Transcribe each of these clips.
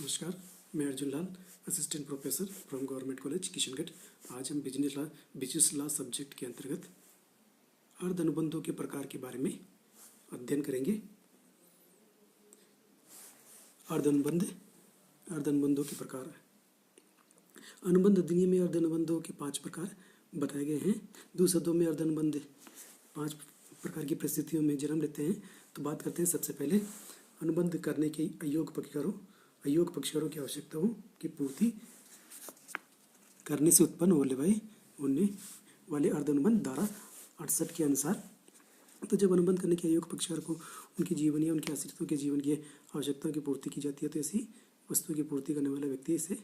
नमस्कार, मैं Arjun Lal, assistant professor from government college Kishangarh. आज हम बिजनेस लॉ सब्जेक्ट के अंतर्गत अर्ध अनुबंधों के प्रकार के बारे में अध्ययन करेंगे। अर्ध अनुबंधों के प्रकार। अनुबंध अधिनियम में अर्ध अनुबंधों के 5 प्रकार बताए गए हैं। दूसरे शब्दों में अर्ध अनुबंध 5 प्रकार की परिस्थितियों में जन्म लेते हैं। तो बात करते हैं सबसे पहले अनुबंध करने के अयोग्य पक्षकारों की आवश्यकताओं की पूर्ति करने से उत्पन्न होने वाले अर्ध अनुबंध धारा 68 के अनुसार। तो जब अनुबंध करने के अयोग्य पक्षकार को उनके जीवन या उनके आश्रितों के जीवन की आवश्यकताओं की पूर्ति की जाती है, तो ऐसी वस्तु की पूर्ति करने वाला व्यक्ति इसे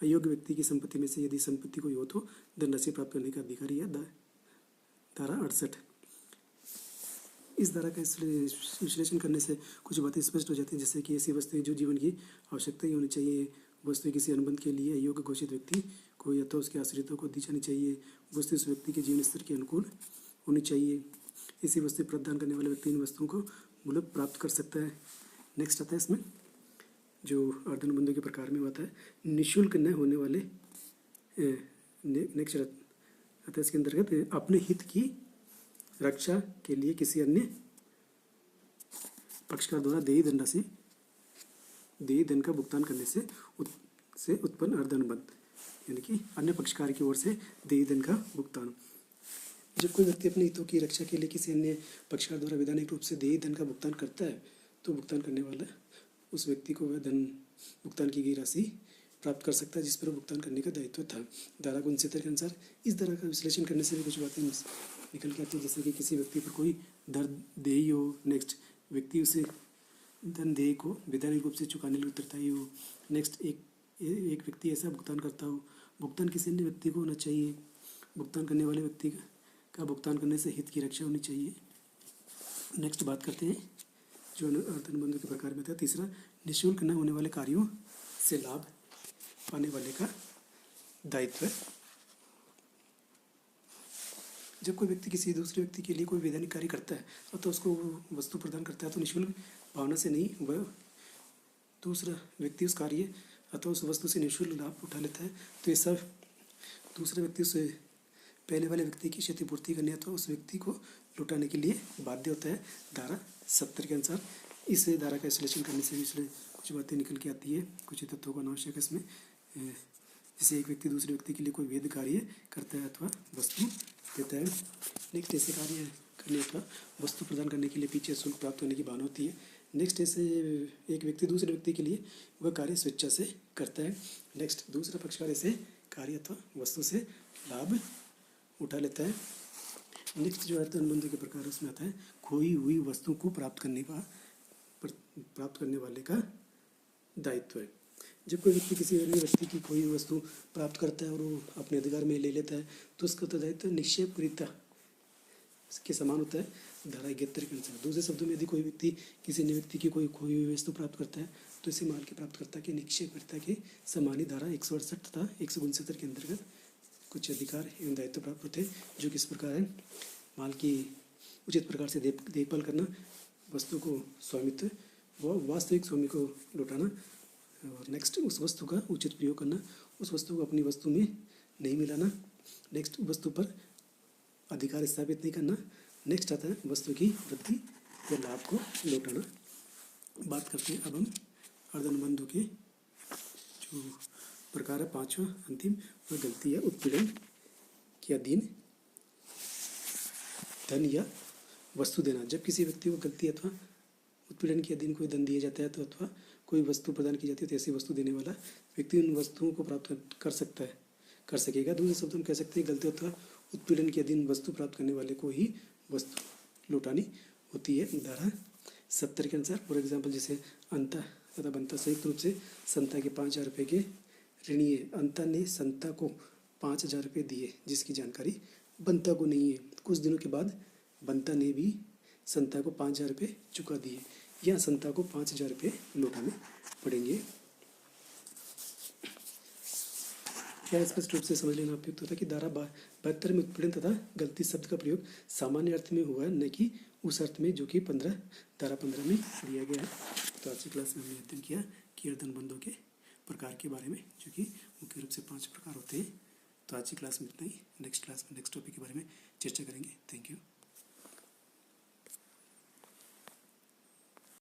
अयोग्य व्यक्ति की संपत्ति में से यदि संपत्ति कोई हो तो धनराशि प्राप्त करने का अधिकारी है। धारा 68। इस धारा का विश्लेषण करने से कुछ बातें स्पष्ट हो जाती हैं, जैसे कि ऐसी वस्तुएं जो जीवन की आवश्यकता ही होनी चाहिए। वस्तु किसी अनुबंध के लिए अयोग्य घोषित व्यक्ति को या तो उसके आश्रितों को दी जानी चाहिए। वस्तु उस व्यक्ति के जीवन स्तर के अनुकूल होनी चाहिए। ऐसी वस्तु प्रदान करने वाले व्यक्ति इन वस्तुओं को मूल्य प्राप्त कर सकता है। नेक्स्ट आता है इसमें जो अर्ध अनुबंधों के प्रकार में होता है निःशुल्क न होने वाले। नेक्स्ट आता है इसके अंतर्गत अपने हित की रक्षा के लिए किसी अन्य पक्षकार द्वारा देय धन का भुगतान करने से उत्पन्न अर्ध अनुबंध, यानी कि अन्य पक्षकार की ओर से देय धन का भुगतान। जब कोई व्यक्ति अपने हितों की रक्षा के लिए किसी अन्य पक्षकार द्वारा वैधानिक रूप से देय धन का भुगतान करता है, तो भुगतान करने वाला उस व्यक्ति को वह धन भुगतान की गई राशि प्राप्त कर सकता है जिस पर भुगतान करने का दायित्व था। धारा 69 के अनुसार इस धारा का विश्लेषण करने से भी कुछ बातें निकल के आती है, जैसे कि किसी व्यक्ति पर कोई देय हो। नेक्स्ट, व्यक्ति उसे धन देय को वैधानिक रूप से चुकाने के लिए उत्तरदायी हो। नेक्स्ट, एक व्यक्ति ऐसा भुगतान करता हो। भुगतान किसी अन्य व्यक्ति को होना चाहिए। भुगतान करने वाले व्यक्ति का भुगतान करने से हित की रक्षा होनी चाहिए। नेक्स्ट बात करते हैं जो अर्ध अनुबंधों के प्रकार में था। तीसरा, निःशुल्क न होने वाले कार्यों से लाभ पाने वाले का दायित्व। जब कोई व्यक्ति किसी दूसरे व्यक्ति के लिए कोई वैधानिक कार्य करता है और तो उसको वस्तु प्रदान करता है, तो निःशुल्क भावना से नहीं, वह दूसरा व्यक्ति उस कार्य अथवा उस वस्तु से निःशुल्क लाभ उठा लेता है, तो ये सब दूसरे व्यक्ति से पहले वाले व्यक्ति की क्षतिपूर्ति करने अथवा उस व्यक्ति को लुटाने के लिए बाध्य होता है। धारा 70 के अनुसार इस धारा का विश्लेषण करने से भी कुछ बातें निकल के आती है, कुछ तत्वों का आवश्यक है इसमें। जैसे एक व्यक्ति दूसरे व्यक्ति के लिए कोई वैध कार्य करता है अथवा वस्तु देता है। नेक्स्ट, ऐसे कार्य करने अथवा वस्तु प्रदान करने के लिए पीछे शुल्क प्राप्त होने की भावना होती है। नेक्स्ट, ऐसे एक व्यक्ति दूसरे व्यक्ति के लिए वह कार्य स्वेच्छा से करता है। नेक्स्ट, दूसरा पक्षकार ऐसे कार्य अथवा वस्तु से लाभ उठा लेता है। नेक्स्ट जो अर्ध अनुबंध के प्रकार उसमें आता है खोई हुई वस्तु को प्राप्त करने वाले का दायित्व है। जब कोई व्यक्ति किसी अन्य व्यक्ति की कोई वस्तु प्राप्त करता है और वो अपने अधिकार में ले लेता है, तो उसका उत्तरदायित्व निक्षेपकर्ता के समान होता है। धारा 71 के अनुसार। दूसरे शब्दों में यदि कोई व्यक्ति किसी अन्य व्यक्ति की कोई खोई हुई वस्तु प्राप्त करता है, तो इसे माल के प्राप्तकर्ता के निक्षेपकर्ता के समान ही धारा 168 तथा 169 के अंतर्गत कुछ अधिकार एवं दायित्व प्राप्त होते हैं, जो किस प्रकार है। माल की उचित प्रकार से देखभाल करना, वस्तु को स्वामित्व व वास्तविक स्वामी को लौटाना, और नेक्स्ट उस वस्तु का उचित प्रयोग करना, उस वस्तु को अपनी वस्तु में नहीं मिलाना। नेक्स्ट, वस्तु पर अधिकार स्थापित नहीं करना। नेक्स्ट आता है वस्तु की वृद्धि या लाभ को लौटाना। बात करते हैं अब हम अर्ध अनुबंधों के जो प्रकार है। 5वां अंतिम वह गलती या उत्पीड़न के अधीन धन या वस्तु देना। जब किसी व्यक्ति को गलती अथवा उत्पीड़न के अधीन कोई धन दिया जाता है तो अथवा कोई वस्तु प्रदान की जाती है, तो ऐसी वस्तु देने वाला व्यक्ति उन वस्तुओं को प्राप्त कर सकेगा। दूसरे शब्दों में कह सकते हैं गलती अथवा उत्पीड़न के अधीन वस्तु प्राप्त करने वाले को ही वस्तु लौटानी होती है। धारा 70 के अनुसार फॉर एग्जाम्पल, जैसे अंता तथा बंता संयुक्त रूप से संता के 5,000 रुपये के ऋणी है। अंता ने संता को 5,000 रुपये दिए जिसकी जानकारी बंता को नहीं है। कुछ दिनों के बाद बंता ने भी संता को 5,000 रुपये चुका दिए, या संता को 5,000 रुपये लौटाने पड़ेंगे। क्या स्पष्ट रूप से समझ लेना उपयुक्त होता है कि धारा 72 में उत्पीड़न तथा गलती शब्द का प्रयोग सामान्य अर्थ में हुआ है, न कि उस अर्थ में जो कि धारा 15 में दिया गया है। तो आज की क्लास में हमने अध्ययन किया कि कियर धनबंधों के प्रकार के बारे में, जो कि मुख्य रूप से 5 प्रकार होते हैं। तो आज की क्लास में इतना ही। नेक्स्ट क्लास में नेक्स्ट टॉपिक के बारे में चर्चा करेंगे। Thank you.